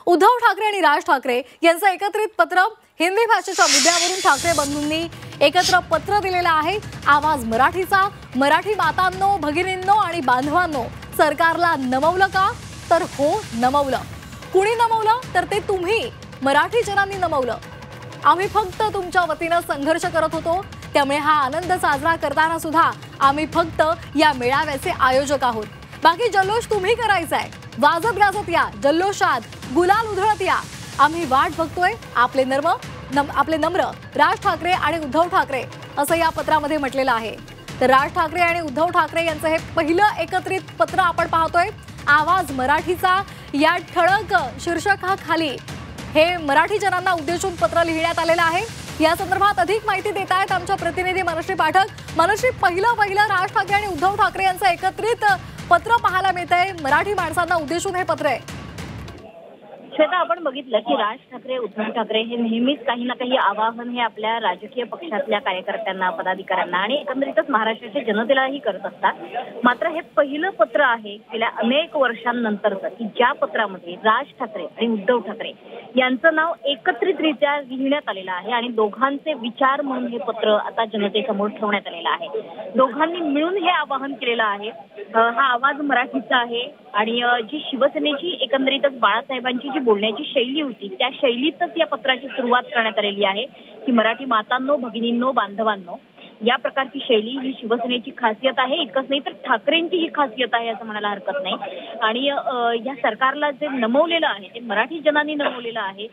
उद्धव ठाकरे आणि राज ठाकरे यांचं एकत्रित पत्र हिंदी भाषेच्या मुद्द्यावरून ठाकरे बंधूंनी एकत्र पत्र दिलेलं आहे। आवाज मराठीचा। मराठी मातांनो, भगिनींनो आणि बांधवांनो, सरकारला नमवलं का? तर हो, नमवलं। कुणी नमवलं? तर ते तुम्ही मराठी जनांनी नमवलं। आम्ही फक्त तुमच्या वतीने संघर्ष करत होतो, त्यामुळे हा आनंद साजरा करताना सुद्धा आम्ही फक्त या मेळाव्याचे आयोजक आहोत। बाकी जल्लोष तुम्ही करायचाय। वाजत गाजत या, जल्लोषात गुलाल उधळत या। आम्ही वाट बघतोय आपले नम्र राज ठाकरे आणि उद्धव ठाकरे, असं या पत्रामध्ये म्हटलेलं आहे। तर राज ठाकरे आणि उद्धव ठाकरे यांचं हे पहिलं एकत्रित पत्र आपण पाहतोय। आवाज मराठीचा या ठळक शीर्षकाखाली हे मराठी जनांना उद्देशून पत्र लिहिण्यात आलेलं आहे। या संदर्भात अधिक माहिती देत आहेत आमच्या प्रतिनिधी मनश्री पाठक। मनश्री, पहिलं राज ठाकरे आणि उद्धव ठाकरे यांचं एकत्रित पत्र पाहायला मिळतंय। मराठी माणसांना उद्देशून हे पत्र आहे। श्वेता, आपण बघितलं की राज ठाकरे, उद्धव ठाकरे हे नेहमीच काही ना काही आवाहन हे आपल्या राजकीय पक्षातल्या कार्यकर्त्यांना, पदाधिकाऱ्यांना आणि एकंदरीतच महाराष्ट्राच्या जनतेलाही करत असतात। मात्र हे पहिलं पत्र आहे गेल्या अनेक वर्षांनंतरचं की ज्या पत्रामध्ये राज ठाकरे आणि उद्धव ठाकरे यांचं नाव एकत्रितरित्या लिहिण्यात आलेलं आहे आणि दोघांचे विचार म्हणून हे पत्र आता जनतेसमोर ठेवण्यात आलेलं आहे। दोघांनी मिळून हे आवाहन केलेलं आहे। हा आवाज मराठीचा आहे आणि जी शिवसेनेची एकंदरीतच बाळासाहेबांची जी बोलण्याची शैली होती त्या शैलीतच या पत्राची सुरुवात करण्यात आलेली आहे की मराठी मातांनो, भगिनींनो, बांधवांनो, या प्रकारची शैली ही शिवसेनेची खासियत आहे। इतकंच नाही तर ठाकरेंची ही खासियत आहे असं म्हणायला हरकत नाही। आणि या सरकारला जे नमवलेलं आहे ते मराठी जनांनी नमवलेलं आहे।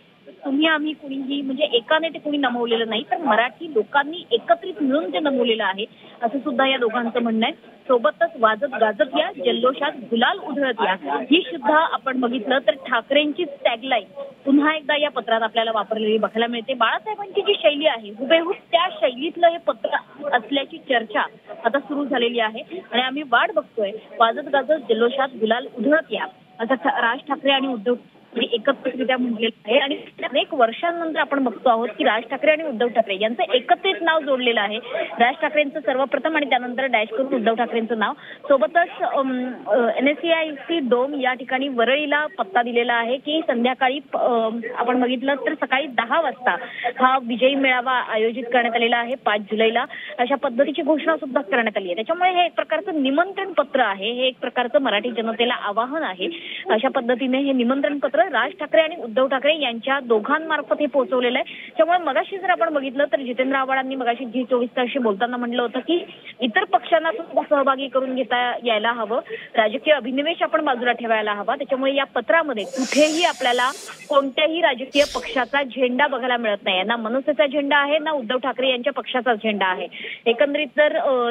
तुम्ही आम्ही कुणीही म्हणजे एकाने ते कुणी नमवलेलं नाही, तर मराठी लोकांनी एकत्रित मिळून ते नमवलेलं आहे असं सुद्धा या दोघांचं म्हणणं आहे। सोबतच वाजत गाजत या, जल्लोषात गुलाल उधळत या, ही सुद्धा आपण बघितलं तर ठाकरेंची टॅगलाईन पुन्हा एकदा या पत्रात आपल्याला वापरलेली बघायला मिळते। बाळासाहेबांची जी शैली आहे हुबेहूब त्या शैलीतलं हे पत्र असल्याची चर्चा आता सुरू झालेली आहे आणि आम्ही वाट बघतोय वाजत गाजत जल्लोषात गुलाल उधळत या असं राज ठाकरे आणि उद्धव एकत्रितरित्या म्हटलेलं आहे। आणि अनेक वर्षांनंतर आपण बघतो आहोत की राज ठाकरे आणि उद्धव ठाकरे यांचं एकत्रित नाव जोडलेलं आहे। राज ठाकरेंचं सर्वप्रथम आणि त्यानंतर डॅश करून उद्धव ठाकरेंचं नाव। सोबतच NSCIC डोम या ठिकाणी वरळीला पत्ता दिलेला आहे की संध्याकाळी आपण बघितलं तर सकाळी 10 वाजता हा विजयी मेळावा आयोजित करण्यात आलेला आहे 5 जुलैला, अशा पद्धतीची घोषणा सुद्धा करण्यात आली आहे। त्याच्यामुळे हे एक प्रकारचं निमंत्रण पत्र आहे, हे एक प्रकारचं मराठी जनतेला आवाहन आहे। अशा पद्धतीने हे निमंत्रण पत्र राज ठाकरे आणि उद्धव ठाकरे यांच्या दोघांमार्फत हे पोहोचवलेलं आहे। त्यामुळे मगाशी जर आपण बघितलं तर जितेंद्र आव्हाडांनी मगाशी G24 तासशी बोलताना म्हटलं होतं की इतर पक्षांना सुद्धा सहभागी करून घेता यायला हवं, राजकीय अभिनिवेश आपण बाजूला ठेवायला हवा। त्याच्यामुळे या पत्रामध्ये कुठेही आपल्याला कोणत्याही राजकीय पक्षाचा झेंडा बघायला मिळत नाही। ना मनसेचा झेंडा आहे, ना उद्धव ठाकरे यांच्या पक्षाचा झेंडा आहे। एकंदरीत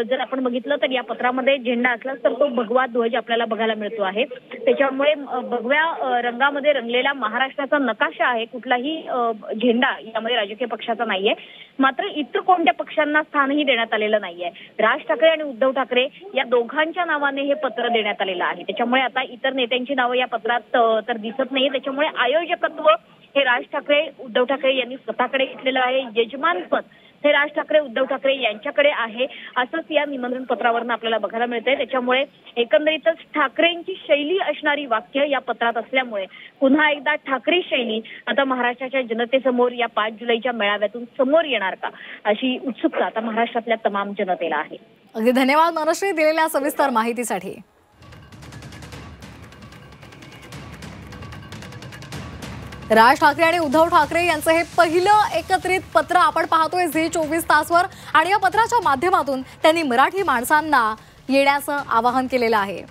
जर आपण बघितलं तर या पत्रामध्ये झेंडा असला तर तो भगवा ध्वज आपल्याला बघायला मिळतो आहे। त्याच्यामुळे भगव्या रंगामध्ये रंगलेला महाराष्ट्राचा नकाशा आहे, कुठलाही झेंडा यामध्ये राजकीय पक्षाचा नाहीये। मात्र इतर कोणत्या पक्षांना स्थानही देण्यात आलेलं नाहीये। राज ठाकरे आणि उद्धव ठाकरे या दोघांच्या नावाने हे पत्र देण्यात आलेलं आहे। त्याच्यामुळे आता इतर नेत्यांची नावं या पत्रात तर दिसत नाही। त्याच्यामुळे आयोजकत्व हे राज ठाकरे, उद्धव ठाकरे यांनी स्वतःकडे घेतलेलं आहे। यजमानपद हे राज ठाकरे, उद्धव ठाकरे यांच्याकडे आहे असंच या निमंत्रण पत्रावरून आपल्याला बघायला मिळतंय। त्याच्यामुळे एकंदरीतच ठाकरेंची शैली असणारी वाक्य या पत्रात असल्यामुळे पुन्हा एकदा ठाकरे शैली आता महाराष्ट्राच्या जनतेसमोर या 5 जुलैच्या मेळाव्यातून समोर येणार का, अशी उत्सुकता आता महाराष्ट्रातल्या तमाम जनतेला आहे। अगदी धन्यवाद मनश्री दिलेल्या सविस्तर माहितीसाठी। राज ठाकरे आणि उद्धव ठाकरे यांचं हे पहिलं एकत्रित पत्र आपण पाहतोय G24 तासवर आणि या पत्राच्या माध्यमातून त्यांनी मराठी माणसांना येण्याचं आवाहन केलेलं आहे।